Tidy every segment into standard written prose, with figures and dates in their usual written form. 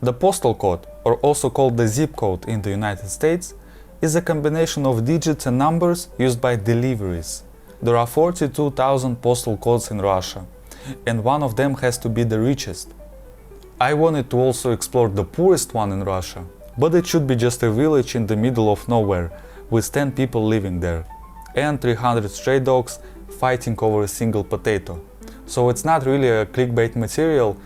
The postal code, or also called the zip code in the United States, is a combination of digits and numbers used by deliveries. There are 42,000 postal codes in Russia, and one of them has to be the richest. I wanted to also explore the poorest one in Russia, but it should be just a village in the middle of nowhere, with 10 people living there, and 300 stray dogs fighting over a single potato. So it's not really a clickbait material,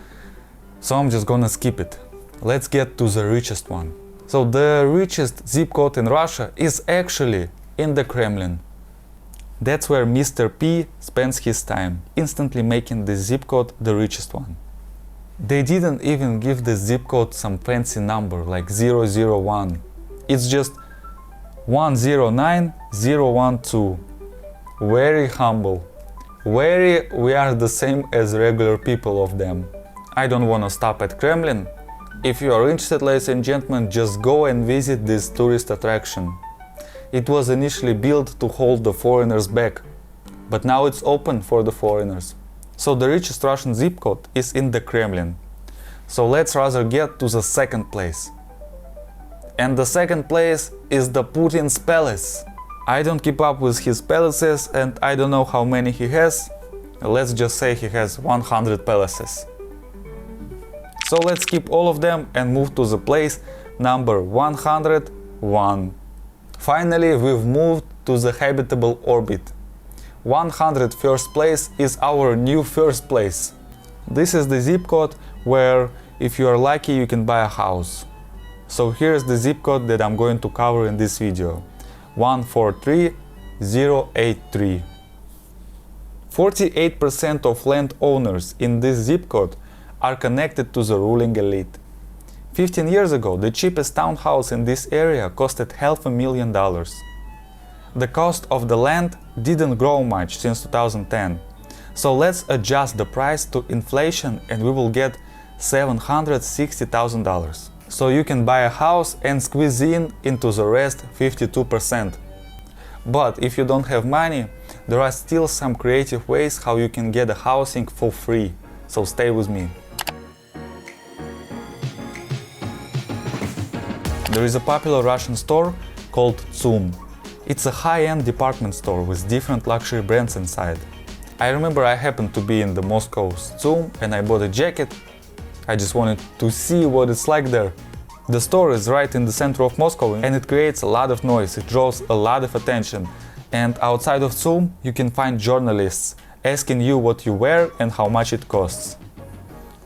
so I'm just gonna skip it. Let's get to the richest one. So the richest zip code in Russia is actually in the Kremlin. That's where Mr. P spends his time, instantly making the zip code the richest one. They didn't even give the zip code some fancy number like 001. It's just 109012. Very humble. We are the same as regular people of them. I don't wanna stop at Kremlin. If you are interested, ladies and gentlemen, just go and visit this tourist attraction. It was initially built to hold the foreigners back, but now it's open for the foreigners. So the richest Russian zip code is in the Kremlin. So let's rather get to the second place. And the second place is the Putin's palace. I don't keep up with his palaces and I don't know how many he has. Let's just say he has 100 palaces. So let's skip all of them and move to the place number 101. Finally, we've moved to the habitable orbit. 101st place is our new first place. This is the zip code where, if you are lucky, you can buy a house. So here's the zip code that I'm going to cover in this video. 143083. 48% of landowners in this zip code are connected to the ruling elite. 15 years ago, the cheapest townhouse in this area costed $500,000. The cost of the land didn't grow much since 2010. So let's adjust the price to inflation and we will get $760,000. So you can buy a house and squeeze into the rest 52%. But if you don't have money, there are still some creative ways how you can get a housing for free. So stay with me. There is a popular Russian store called Tsum. It's a high-end department store with different luxury brands inside. I remember I happened to be in the Moscow's Tsum and I bought a jacket. I just wanted to see what it's like there. The store is right in the center of Moscow and it creates a lot of noise, it draws a lot of attention. And outside of Tsum you can find journalists asking you what you wear and how much it costs.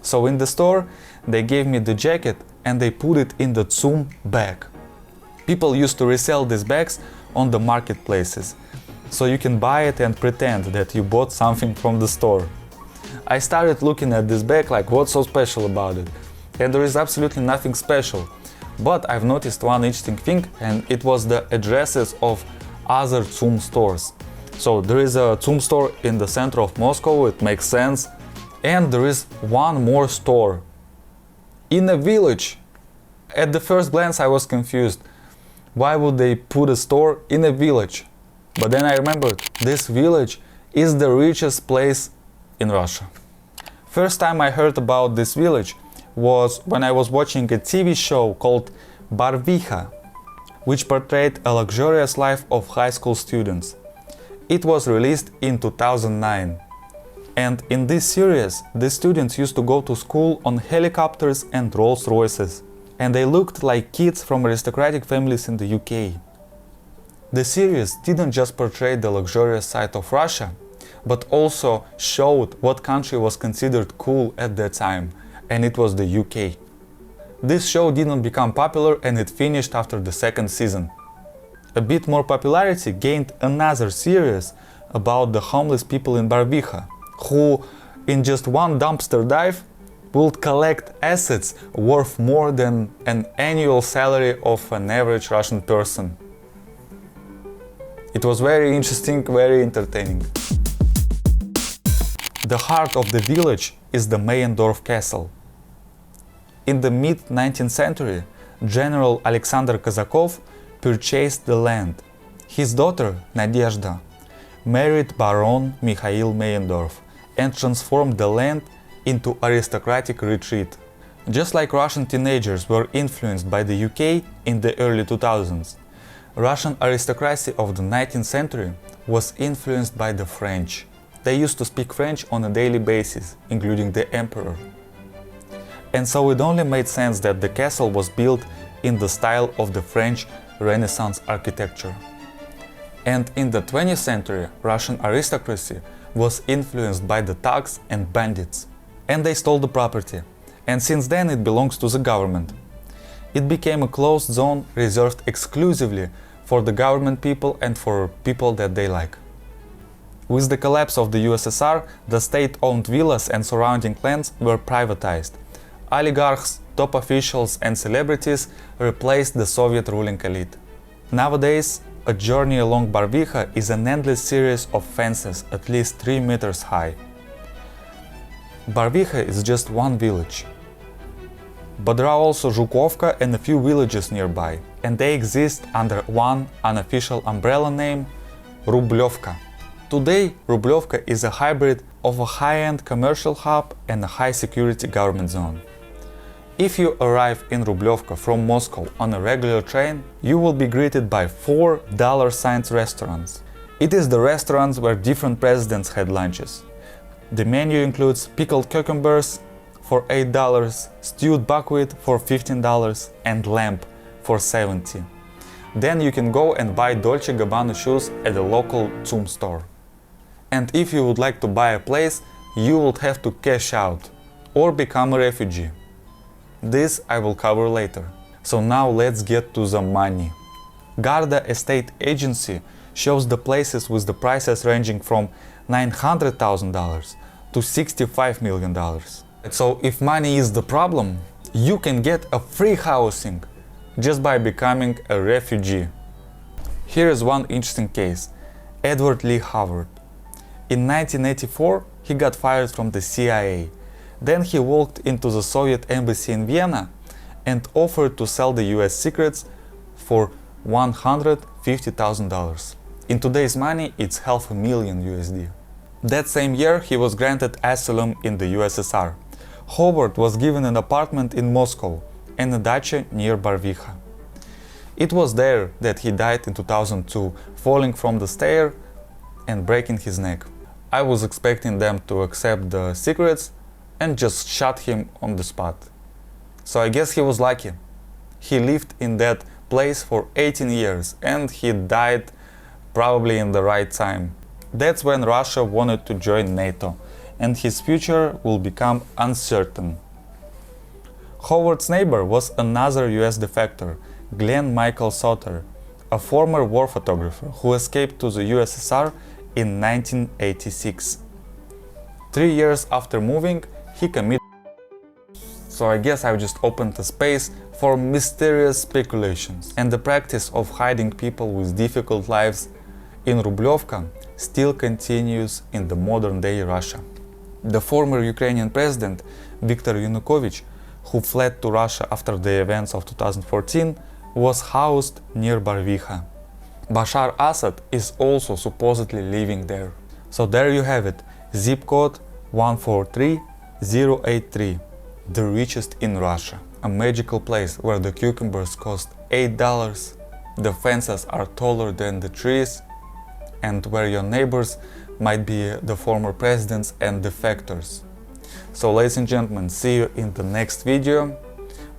So in the store they gave me the jacket and they put it in the Tsum bag. People used to resell these bags on the marketplaces, so you can buy it and pretend that you bought something from the store. I started looking at this bag like, what's so special about it? And there is absolutely nothing special. But I've noticed one interesting thing, and it was the addresses of other Tsum stores. So there is a Tsum store in the center of Moscow, it makes sense. And there is one more store in a village. At the first glance I was confused. Why would they put a store in a village? But then I remembered, this village is the richest place in Russia. First time I heard about this village was when I was watching a TV show called Barvikha, which portrayed a luxurious life of high school students. It was released in 2009. And in this series, the students used to go to school on helicopters and Rolls Royces. And they looked like kids from aristocratic families in the UK. The series didn't just portray the luxurious side of Russia, but also showed what country was considered cool at that time, and it was the UK. This show didn't become popular and it finished after the second season. A bit more popularity gained another series about the homeless people in Barvikha, who, in just one dumpster dive, would collect assets worth more than an annual salary of an average Russian person. It was very interesting, very entertaining. The heart of the village is the Meyendorf Castle. In the mid-19th century, General Alexander Kozakov purchased the land. His daughter, Nadezhda, married Baron Mikhail Meyendorf and transformed the land into aristocratic retreat, Just like Russian teenagers were influenced by the UK in the early 2000s, Russian aristocracy of the 19th century was influenced by the French. They used to speak French on a daily basis, including the emperor. And so it only made sense that the castle was built in the style of the French Renaissance architecture. And in the 20th century, Russian aristocracy was influenced by the thugs and bandits. And they stole the property. And since then it belongs to the government. It became a closed zone reserved exclusively for the government people and for people that they like. With the collapse of the USSR, the state-owned villas and surrounding lands were privatized. Oligarchs, top officials and celebrities replaced the Soviet ruling elite. Nowadays, a journey along Barvikha is an endless series of fences at least 3 meters high. Barvikha is just one village. But there are also Zhukovka and a few villages nearby, and they exist under one unofficial umbrella name, Rublyovka. Today, Rublyovka is a hybrid of a high-end commercial hub and a high-security government zone. If you arrive in Rublyovka from Moscow on a regular train, you will be greeted by 4 dollar-sign restaurants. It is the restaurants where different presidents had lunches. The menu includes pickled cucumbers for $8, stewed buckwheat for $15 and lamb for $70. Then you can go and buy Dolce & Gabbana shoes at the local Zoom store. And if you would like to buy a place, you would have to cash out or become a refugee. This I will cover later. So now let's get to the money. Garda Estate Agency shows the places with the prices ranging from $900,000 to $65 million. So if money is the problem, you can get a free housing just by becoming a refugee. Here is one interesting case. Edward Lee Howard. In 1984, he got fired from the CIA. Then he walked into the Soviet embassy in Vienna and offered to sell the US secrets for $150,000. In today's money, it's $500,000 USD. That same year, he was granted asylum in the USSR. Howard was given an apartment in Moscow and a dacha near Barvikha. It was there that he died in 2002, falling from the stair and breaking his neck. I was expecting them to accept the secrets and just shot him on the spot. So I guess he was lucky. He lived in that place for 18 years and he died probably in the right time. That's when Russia wanted to join NATO, and his future will become uncertain. Howard's neighbor was another US defector, Glenn Michael Soter, a former war photographer who escaped to the USSR in 1986. 3 years after moving, he committed. So I guess I've just opened a space for mysterious speculations. And the practice of hiding people with difficult lives in Rublyovka still continues in the modern-day Russia. The former Ukrainian president, Viktor Yanukovych, who fled to Russia after the events of 2014, was housed near Barvikha. Bashar Assad is also supposedly living there. So there you have it, zip code 143083, the richest in Russia. A magical place where the cucumbers cost $8, the fences are taller than the trees, and where your neighbors might be the former presidents and defectors. So ladies and gentlemen, see you in the next video,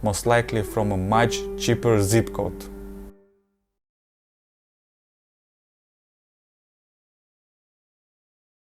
most likely from a much cheaper zip code.